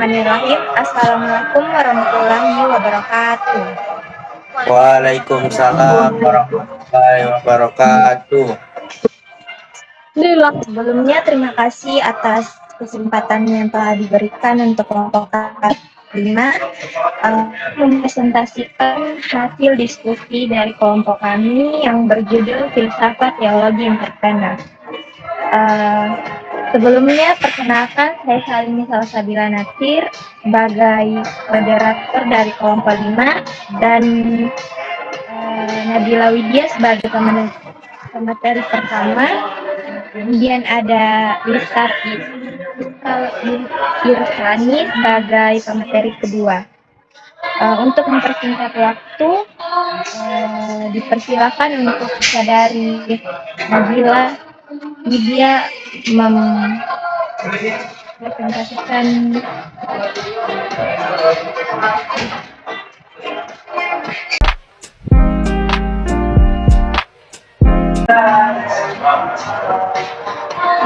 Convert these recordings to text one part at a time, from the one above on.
Bismillahirrahmanirrahim. Assalamualaikum warahmatullahi wabarakatuh. Waalaikumsalam warahmatullahi wabarakatuh. Sebelumnya terima kasih atas kesempatan yang telah diberikan untuk kelompok 5 mempresentasikan hasil diskusi dari kelompok kami yang berjudul Filsafat Teologi Entrepreneur. Sebelumnya perkenalkan, saya Salini Salsabila Natsir sebagai moderator dari kelompok 5 dan Nabila Widya sebagai pemateri pertama. Kemudian ada Irsani sebagai pemateri kedua. Untuk mempersingkat waktu, dipersilakan untuk dari Nabila Widya mempresentasikan.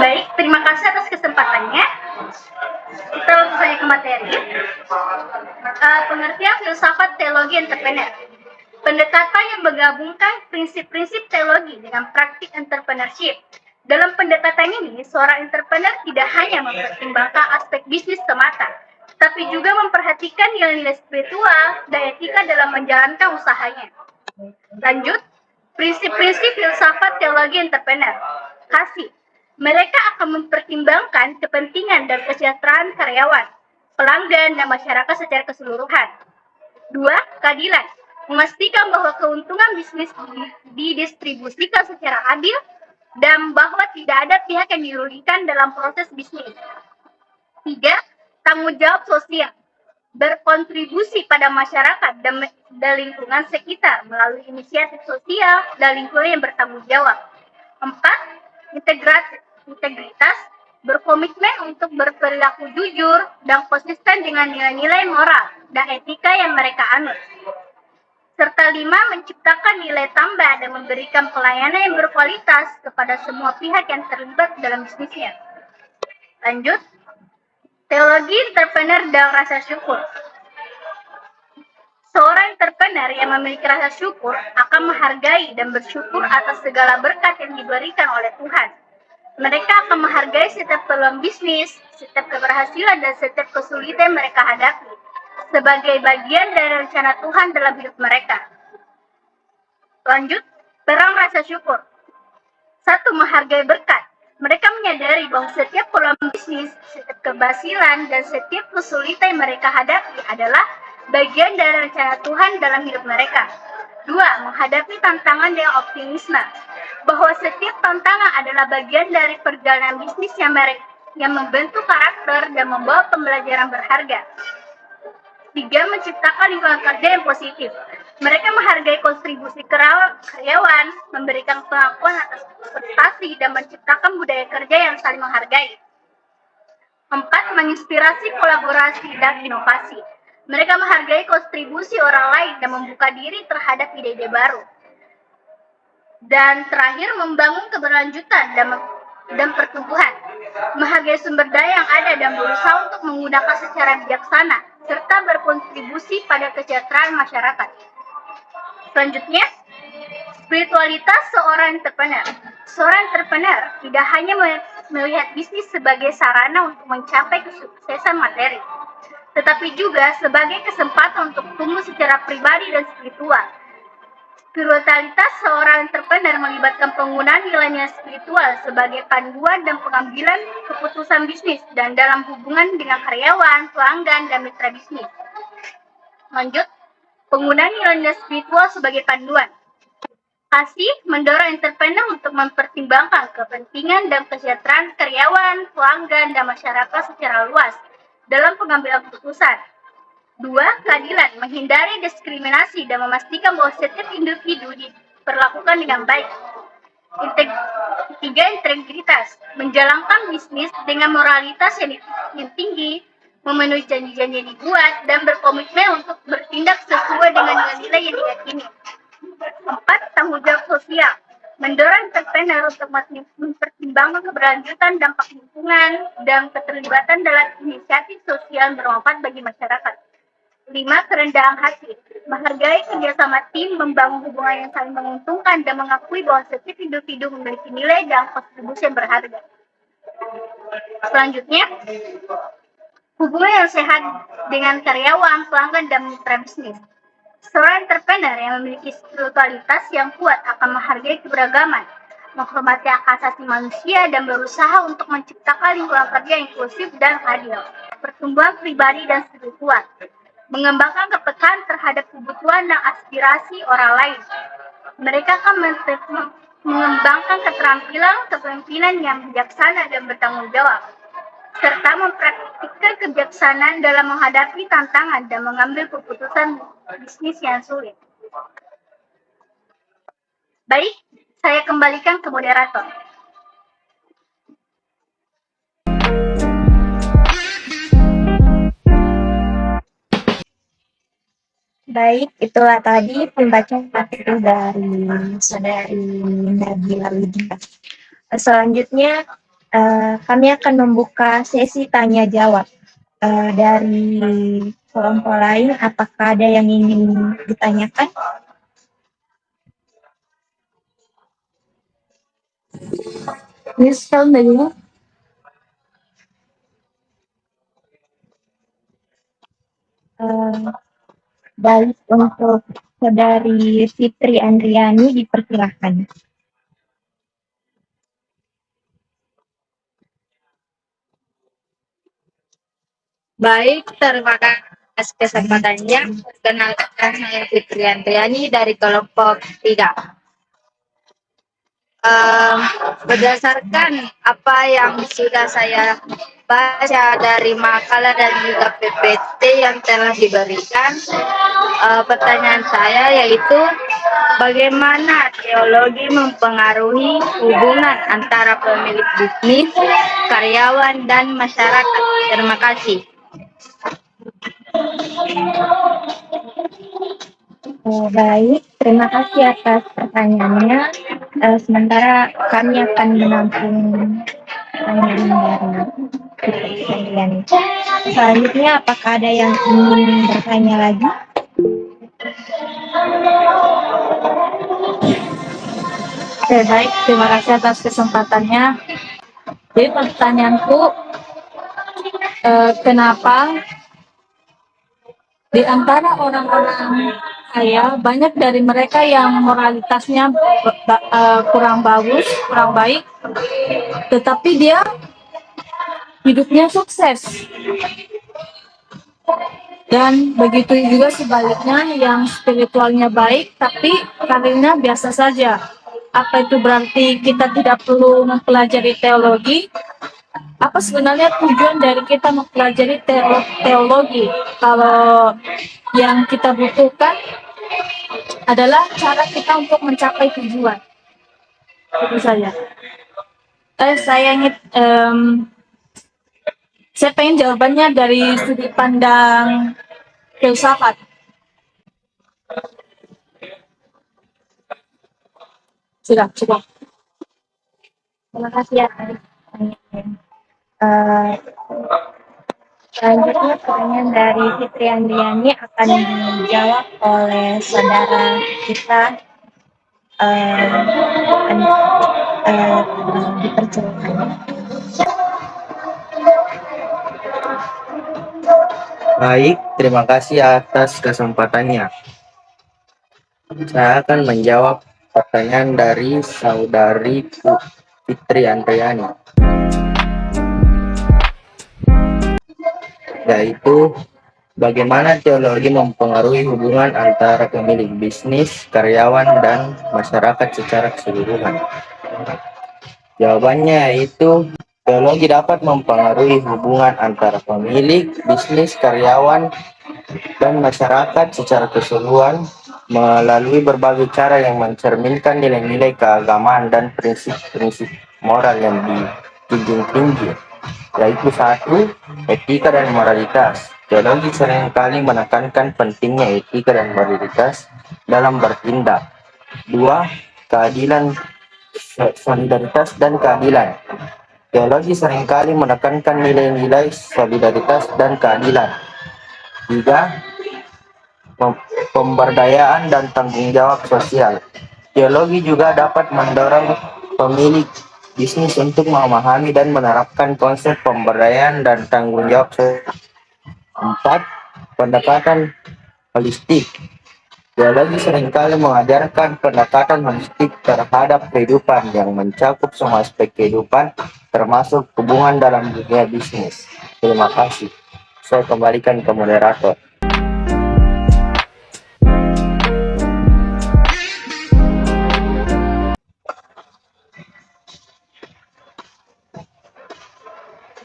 Baik, terima kasih atas kesempatannya. Kita langsung saja ke materi. Pengertian filsafat teologi entrepreneur. Pendekatan yang menggabungkan prinsip-prinsip teologi dengan praktik entrepreneurship. Dalam pendekatan ini, seorang entrepreneur tidak hanya mempertimbangkan aspek bisnis semata, tapi juga memperhatikan nilai-nilai spiritual dan etika dalam menjalankan usahanya. Lanjut, prinsip-prinsip filsafat teologi entrepreneur. Kasih. Mereka akan mempertimbangkan kepentingan dan kesejahteraan karyawan, pelanggan, dan masyarakat secara keseluruhan. 2. Keadilan. Memastikan bahwa keuntungan bisnis didistribusikan secara adil dan bahwa tidak ada pihak yang dirugikan dalam proses bisnis. 3. Tanggung jawab sosial. Berkontribusi pada masyarakat dan lingkungan sekitar melalui inisiatif sosial dan lingkungan yang bertanggung jawab. 4. Integritas. Berkomitmen untuk berperilaku jujur dan konsisten dengan nilai-nilai moral dan etika yang mereka anut. Serta 5. Menciptakan nilai tambah dan memberikan pelayanan yang berkualitas kepada semua pihak yang terlibat dalam bisnisnya. Lanjut, teologi entrepreneur dan rasa syukur. Seorang entrepreneur yang memiliki rasa syukur akan menghargai dan bersyukur atas segala berkat yang diberikan oleh Tuhan. Mereka akan menghargai setiap peluang bisnis, setiap keberhasilan, dan setiap kesulitan mereka hadapi sebagai bagian dari rencana Tuhan dalam hidup mereka. Lanjut, perang rasa syukur. 1. Menghargai berkat. Mereka menyadari bahwa setiap peluang bisnis, setiap keberhasilan, dan setiap kesulitan yang mereka hadapi adalah bagian dari rencana Tuhan dalam hidup mereka. 2. Menghadapi tantangan dengan optimisme. Bahwa setiap tantangan adalah bagian dari perjalanan bisnis yang membentuk karakter dan membawa pembelajaran berharga. 3. Menciptakan lingkungan kerja yang positif. Mereka menghargai kontribusi karyawan, memberikan pengakuan atas prestasi, dan menciptakan budaya kerja yang saling menghargai. 4. Menginspirasi kolaborasi dan inovasi. Mereka menghargai kontribusi orang lain dan membuka diri terhadap ide-ide baru. Dan terakhir, membangun keberlanjutan dan pertumbuhan. Menghargai sumber daya yang ada dan berusaha untuk menggunakan secara bijaksana, serta berkontribusi pada kesejahteraan masyarakat. Selanjutnya, spiritualitas seorang entrepreneur. Seorang entrepreneur tidak hanya melihat bisnis sebagai sarana untuk mencapai kesuksesan materi, tetapi juga sebagai kesempatan untuk tumbuh secara pribadi dan spiritual. Spiritualitas seorang entrepreneur melibatkan penggunaan nilai-nilai spiritual sebagai panduan dan pengambilan keputusan bisnis dan dalam hubungan dengan karyawan, pelanggan, dan mitra bisnis. Lanjut, penggunaan nilai-nilai spiritual sebagai panduan. Kasih mendorong entrepreneur untuk mempertimbangkan kepentingan dan kesejahteraan karyawan, pelanggan, dan masyarakat secara luas dalam pengambilan keputusan. 2. Keadilan, menghindari diskriminasi dan memastikan bahwa setiap individu diperlakukan dengan baik. 3. Integritas, menjalankan bisnis dengan moralitas yang tinggi, memenuhi janji-janji yang dibuat, dan berkomitmen untuk bertindak sesuai dengan nilai-nilai yang diyakini. 4. Tanggung jawab sosial, mendorong entrepreneur untuk mempertimbangkan membangun keberlanjutan dampak lingkungan dan keterlibatan dalam inisiatif sosial bermanfaat bagi masyarakat. 5. Kerendahan hati, menghargai kerjasama tim, membangun hubungan yang saling menguntungkan, dan mengakui bahwa setiap individu memiliki nilai dan kontribusi yang berharga. Selanjutnya, hubungan yang sehat dengan karyawan, pelanggan, dan mitra bisnis. Seorang entrepreneur yang memiliki spiritualitas yang kuat akan menghargai keberagaman, menghormati hak asasi manusia, dan berusaha untuk menciptakan lingkungan kerja yang inklusif dan adil. Pertumbuhan pribadi dan spiritual, mengembangkan kepekaan terhadap kebutuhan dan aspirasi orang lain. Mereka akan mengembangkan keterampilan kepemimpinan yang bijaksana dan bertanggung jawab, serta mempraktikkan kebijaksanaan dalam menghadapi tantangan dan mengambil keputusan bisnis yang sulit. Baik, saya kembalikan ke moderator. Baik, itulah tadi pembacaan materi dari Saudari Nabila Widya. Selanjutnya, kami akan membuka sesi tanya jawab. Dari kelompok lain, apakah ada yang ingin ditanyakan? Misal dulu. Baik, untuk Saudari Fitri Andriani dipersilahkan. Baik, terima kasih atas kesempatannya. Perkenalkan, saya Fitri Andriani dari kelompok 3. Berdasarkan apa yang sudah saya baca dari makalah dan juga PPT yang telah diberikan, pertanyaan saya yaitu bagaimana teologi mempengaruhi hubungan antara pemilik bisnis, karyawan, dan masyarakat. Terima kasih. Baik, terima kasih atas pertanyaannya. Sementara kami akan menampung pertanyaan dari Fitri Andriani. Selanjutnya, apakah ada yang ingin bertanya lagi? Oke, baik, terima kasih atas kesempatannya. Jadi pertanyaanku, kenapa di antara orang-orang kaya banyak dari mereka yang moralitasnya kurang bagus, kurang baik, tetapi dia hidupnya sukses. Dan begitu juga sebaliknya, yang spiritualnya baik tapi karirnya biasa saja. Apa itu berarti kita tidak perlu mempelajari teologi? Apa sebenarnya tujuan dari kita mempelajari teologi? Kalau yang kita butuhkan adalah cara kita untuk mencapai tujuan. Itu saja. Saya pengen jawabannya dari sudut pandang filsafat. Sudah, cukup. Terima kasih atas pertanyaan. Selanjutnya pertanyaan dari Fitri Andriani akan dijawab oleh saudara kita. Dipersilakan. Baik, terima kasih atas kesempatannya. Saya akan menjawab pertanyaan dari Saudari Fitri Andriani, yaitu bagaimana teologi mempengaruhi hubungan antara pemilik bisnis, karyawan, dan masyarakat secara keseluruhan. Jawabannya yaitu teologi dapat mempengaruhi hubungan antara pemilik bisnis, karyawan, dan masyarakat secara keseluruhan melalui berbagai cara yang mencerminkan nilai-nilai keagamaan dan prinsip-prinsip moral yang dijunjung tinggi, yaitu 1. Etika dan moralitas. Teologi seringkali menekankan pentingnya etika dan moralitas dalam bertindak. 2. Keadilan solidaritas dan keadilan. Teologi seringkali menekankan nilai-nilai solidaritas dan keadilan. 3. Pemberdayaan dan tanggung jawab sosial. Teologi juga dapat mendorong pemilik bisnis untuk memahami dan menerapkan konsep pemberdayaan dan tanggung jawab sosial. 4. Pendekatan holistik. Teologi seringkali mengajarkan pendekatan holistik terhadap kehidupan yang mencakup semua aspek kehidupan, termasuk hubungan dalam dunia bisnis. Terima kasih. Saya kembalikan ke moderator.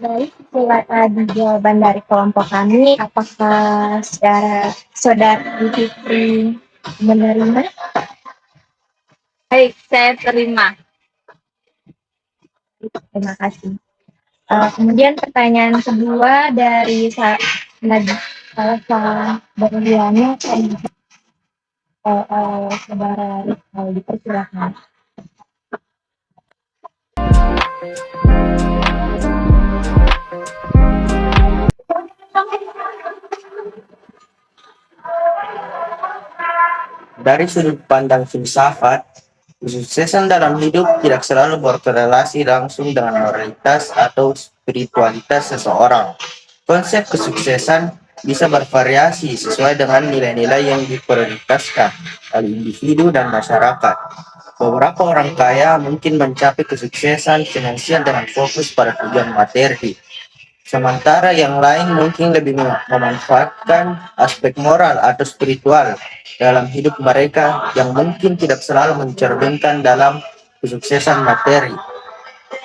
Baik, itulah tadi jawaban dari kelompok kami. Apakah saudari Fitri menerima? Baik, saya terima. Terima kasih. Kemudian pertanyaan kedua dari Salsa Berliana, saudara Rizal, dipersilakan. Dari sudut pandang filsafat, kesuksesan dalam hidup tidak selalu berkorelasi langsung dengan moralitas atau spiritualitas seseorang. Konsep kesuksesan bisa bervariasi sesuai dengan nilai-nilai yang diprioritaskan oleh individu dan masyarakat. Beberapa orang kaya mungkin mencapai kesuksesan finansial dengan fokus pada tujuan materi, sementara yang lain mungkin lebih memanfaatkan aspek moral atau spiritual dalam hidup mereka yang mungkin tidak selalu mencerminkan dalam kesuksesan materi.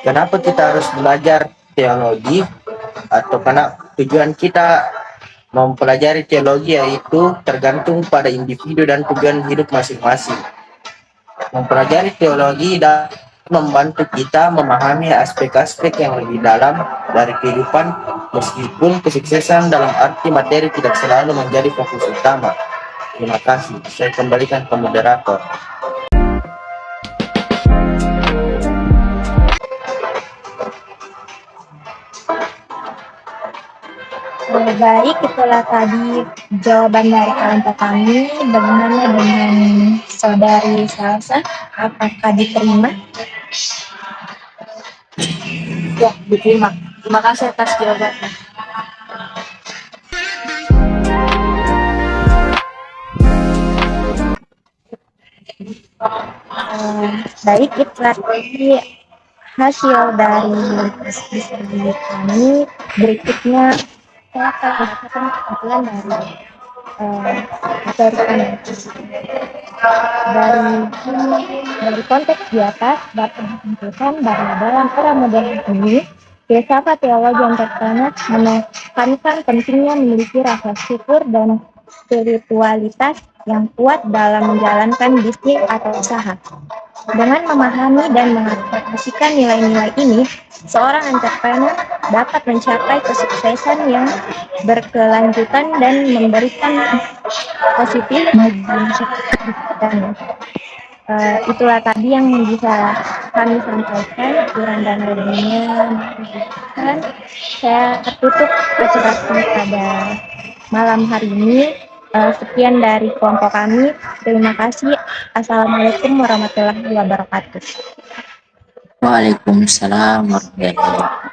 Kenapa kita harus belajar teologi? Atau karena tujuan kita mempelajari teologi yaitu tergantung pada individu dan tujuan hidup masing-masing. Mempelajari teologi dan membantu kita memahami aspek-aspek yang lebih dalam dari kehidupan, meskipun kesuksesan dalam arti materi tidak selalu menjadi fokus utama. Terima kasih. Saya kembalikan ke moderator. Baik, itulah tadi jawaban dari kelompok kami. Bagaimana dengan saudari Salsa? Apakah diterima? Ya, diterima. Terima kasih atas jawabannya. Baik, itulah tadi hasil dari diskusi kami. Berikutnya saya akan membacakan kesimpulan dari konteks di atas dapat disimpulkan bahwa dalam era modern ini filsafat teologi entrepreneur menekankan pentingnya memiliki rasa syukur dan spiritualitas yang kuat dalam menjalankan bisnis atau usaha. Dengan memahami dan mengaplikasikan nilai-nilai ini, seorang entrepreneur dapat mencapai kesuksesan yang berkelanjutan dan memberikan positif bagi masyarakat di sekitarnya. Itulah tadi yang bisa kami sampaikan. Kurang dan lebihnya mohon. Saya tutup acara kami pada malam hari ini. Sekian dari kelompok kami. Terima kasih. Assalamualaikum warahmatullahi wabarakatuh. Waalaikumsalam warahmatullahi wabarakatuh.